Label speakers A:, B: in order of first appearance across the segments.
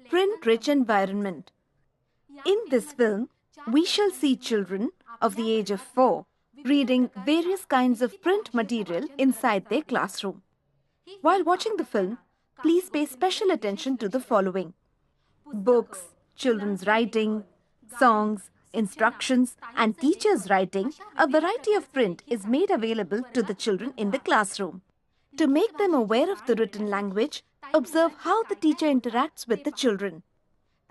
A: print-rich environment. In this film, we shall see children of the age of 4 reading various kinds of print material inside their classroom. While watching the film, please pay special attention to the following: books, children's writing, songs, instructions, and teachers' writing. A variety of print is made available to the children in the classroom. To make them aware of the written language, observe how the teacher interacts with the children.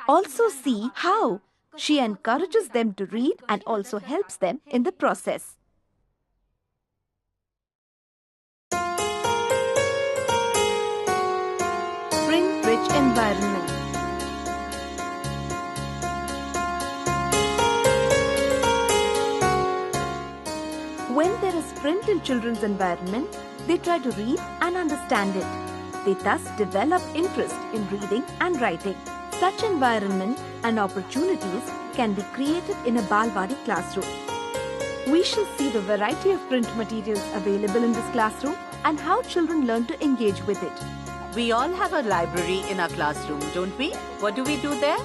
A: Also see how she encourages them to read and also helps them in the process. Print-rich environment. When there is print in children's environment, they try to read and understand it. They thus develop interest in reading and writing. Such environment and opportunities can be created in a Balwadi classroom. We shall see the variety of print materials available in this classroom and how children learn to engage with it.
B: We all have a library in our classroom, don't we? What do we do there?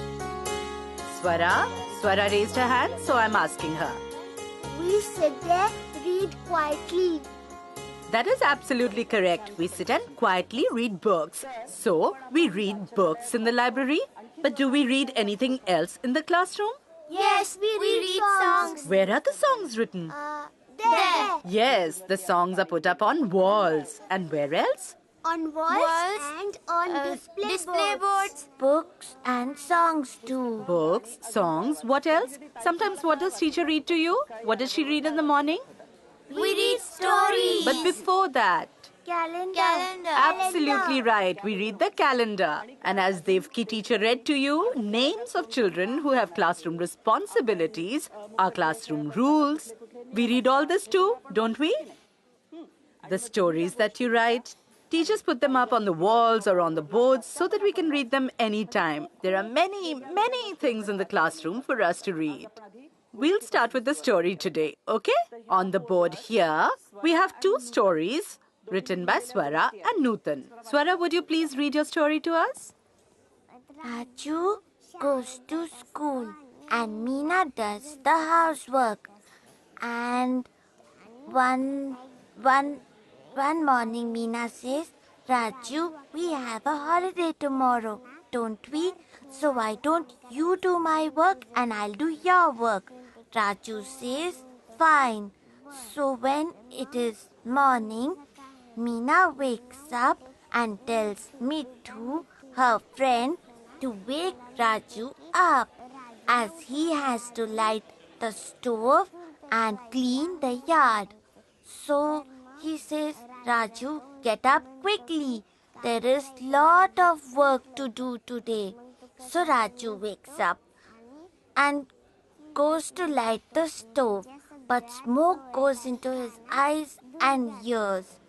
B: Swara? Swara raised her hand, so I'm asking her.
C: We sit there, read quietly.
B: That is absolutely correct. We sit and quietly read books. So, we read books in the library. But do we read anything else in the classroom?
C: Yes, we read songs.
B: Where are the songs written?
C: There.
B: Yes, the songs are put up on walls. And where else?
C: On walls and on display boards. Books and songs too.
B: Books, songs, what else? Sometimes what does teacher read to you? What does she read in the morning?
C: We read stories.
B: But before that?
C: Calendar.
B: Absolutely right. We read the calendar. And as Devki teacher read to you, names of children who have classroom responsibilities, our classroom rules. We read all this too, don't we? The stories that you write, teachers put them up on the walls or on the boards so that we can read them anytime. There are many things in the classroom for us to read. We'll start with the story today, okay? On the board here, we have 2 stories written by Swara and Nutan. Swara, would you please read your story to us?
C: Raju goes to school and Meena does the housework. And one morning Meena says, Raju, we have a holiday tomorrow, don't we? So why don't you do my work and I'll do your work? Raju says, fine. So when it is morning, Meena wakes up and tells Mittu, her friend, to wake Raju up as he has to light the stove and clean the yard. So he says, Raju, get up quickly. There is lot of work to do today. So Raju wakes up and goes to light the stove, but smoke goes into his eyes and ears.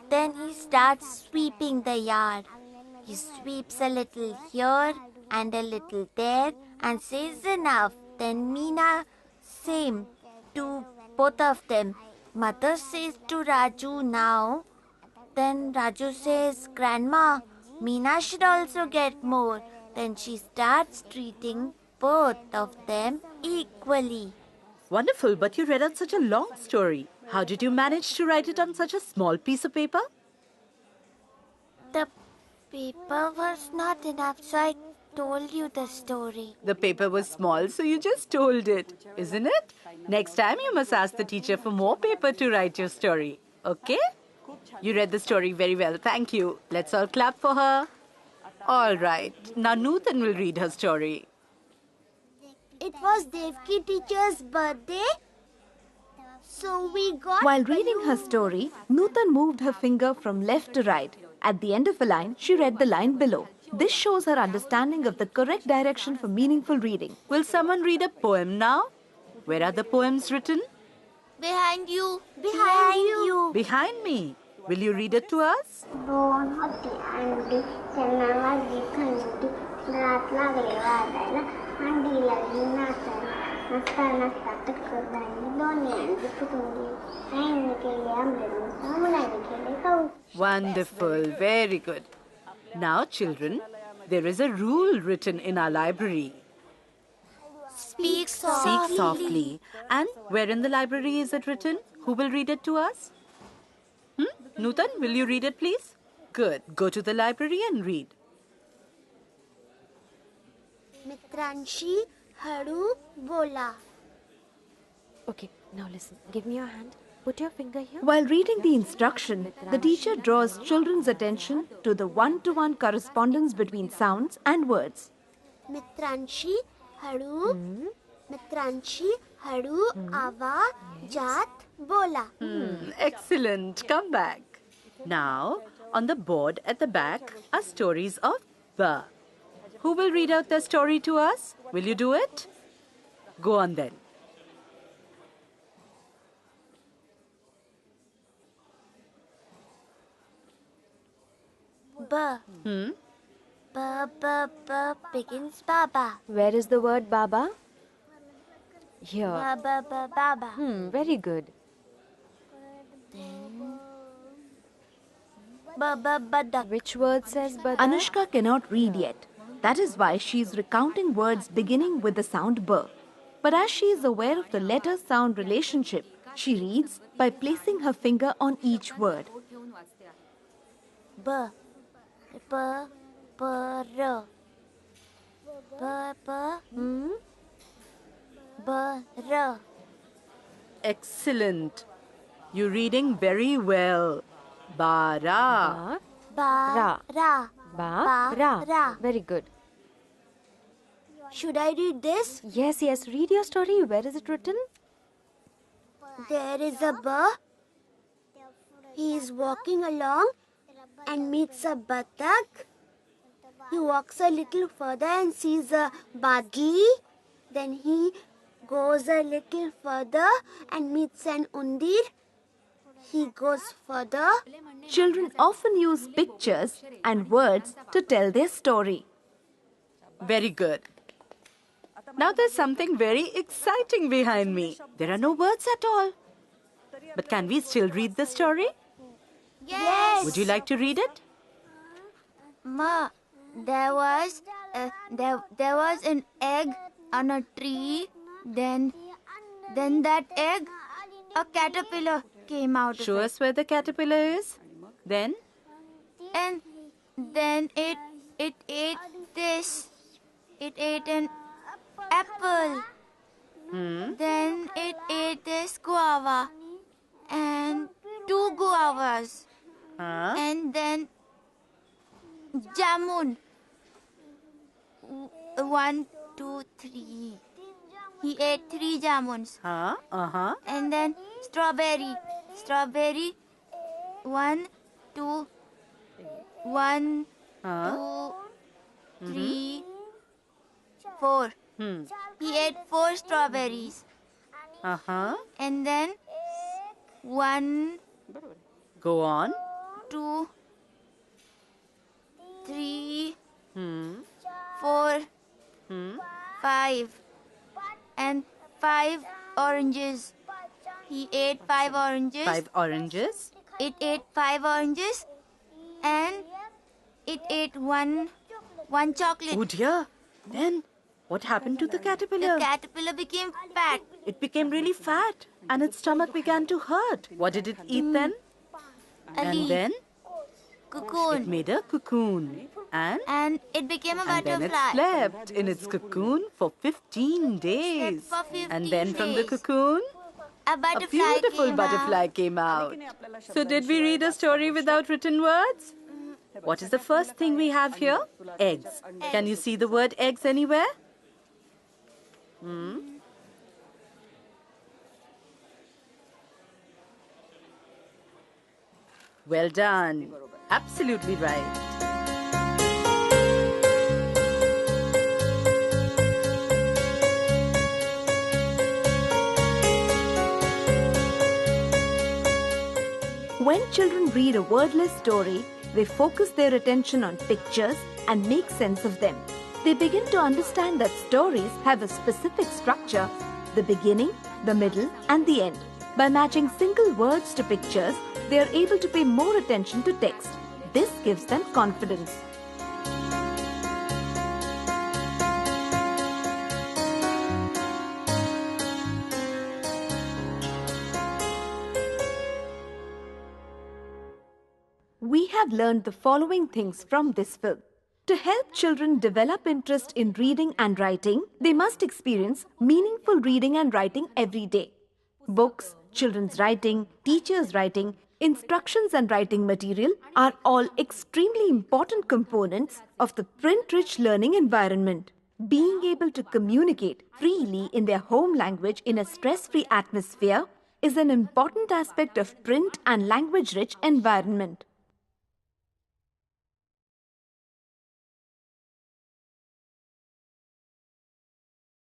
C: Then he starts sweeping the yard. He sweeps a little here and a little there and says enough. Then Meena, same to both of them. Mother says to Raju now. Then Raju says, Grandma, Meena should also get more. Then she starts treating both of them equally.
B: Wonderful, but you read out such a long story. How did you manage to write it on such a small piece of paper?
C: The paper was not enough, so I told you the story.
B: The paper was small, so you just told it, isn't it? Next time you must ask the teacher for more paper to write your story, okay? You read the story very well, thank you. Let's all clap for her. All right, now Nutan will read her story.
C: It was Devki teacher's birthday, so we got...
A: While reading her story, Nutan moved her finger from left to right. At the end of a line, she read the line below. This shows her understanding of the correct direction for meaningful reading.
B: Will someone read a poem now? Where are the poems written?
C: Behind you. Behind you.
B: Behind me. Will you read it to us? Wonderful. Very good. Now, children, there is a rule written in our library.
C: Speak
B: Speak softly. And where in the library is it written? Who will read it to us? Nutan, will you read it, please? Good. Go to the library and read.
C: Mitranshi Hadu Bola.
D: Okay, now listen. Give me your hand. Put your finger here.
A: While reading the instruction, the teacher draws children's attention to the one-to-one correspondence between sounds and words.
C: Mitranshi Hadu. Mitranshi Hadu Ava Jat Bola.
B: Excellent. Come back. Now, on the board at the back are stories of Ba. Who will read out the story to us? Will you do it? Go on then.
C: Ba. Ba ba ba begins Baba.
D: Where is the word Baba? Here.
C: Ba ba ba Baba.
D: Very good.
C: Ba ba Badak.
D: Which word says Bada?
A: Anushka cannot read yet. That is why she is recounting words beginning with the sound B. But as she is aware of the letter-sound relationship, she reads by placing her finger on each word.
C: Ba. Ba ba ra. Ba ba. Ba ra.
B: Excellent. You're reading very well. Bara.
D: Ba,
C: Ba ra.
D: ba,
C: Ra.
D: ra. Very good.
C: Should I read this?
D: Yes, yes. Read your story. Where is it written?
C: There is a ba. He is walking along and meets a batak. He walks a little further and sees a badli. Then he goes a little further and meets an undir. He goes further.
A: Children often use pictures and words to tell their story.
B: Very good. Now there's something very exciting behind me. There are no words at all. But can we still read the story?
C: Yes.
B: Would you like to read it?
C: Ma, there was an egg on a tree. Then that egg, a caterpillar came out
B: Show
C: of
B: us where the caterpillar is. Then?
C: it. And then it ate this. It ate an apple. Then it ate this guava and 2 guavas.
B: Huh?
C: And then jamun. 1, 2, 3. He ate 3 jamuns.
B: Huh? Uh-huh.
C: And then strawberry. 1, 2, 1,
B: Huh?
C: 2, 3, 4. He ate 4 strawberries.
B: Uh-huh.
C: And then 1,
B: Go on.
C: 2, 3,
B: Hmm.
C: 4,
B: Hmm.
C: 5. And 5 oranges. He ate 5 oranges.
B: 5 oranges.
C: It ate 5 oranges. And it ate one chocolate.
B: Oh dear. Then what happened to the
C: The
B: caterpillar?
C: caterpillar became fat.
B: It became really fat and its stomach began to hurt. What did it eat then?
C: A
B: And
C: leaf,
B: then it
C: cocoon.
B: made a cocoon.
C: And it became a
B: And then it
C: butterfly.
B: slept in its cocoon for 15 days.
C: for 15
B: And then from the
C: days.
B: cocoon,
C: A
B: a
C: butterfly
B: beautiful
C: came
B: butterfly came out. So did we read a story without written words? What is the first thing we have here? Eggs. Can you see the word eggs anywhere? Well done. Absolutely right.
A: When children read a wordless story, they focus their attention on pictures and make sense of them. They begin to understand that stories have a specific structure, the beginning, the middle, and the end. By matching single words to pictures, they are able to pay more attention to text. This gives them confidence. we have learned the following things from this film. To help children develop interest in reading and writing, they must experience meaningful reading and writing every day. Books, children's writing, teachers' writing, instructions and writing material are all extremely important components of the print-rich learning environment. Being able to communicate freely in their home language in a stress-free atmosphere is an important aspect of print and language-rich environment.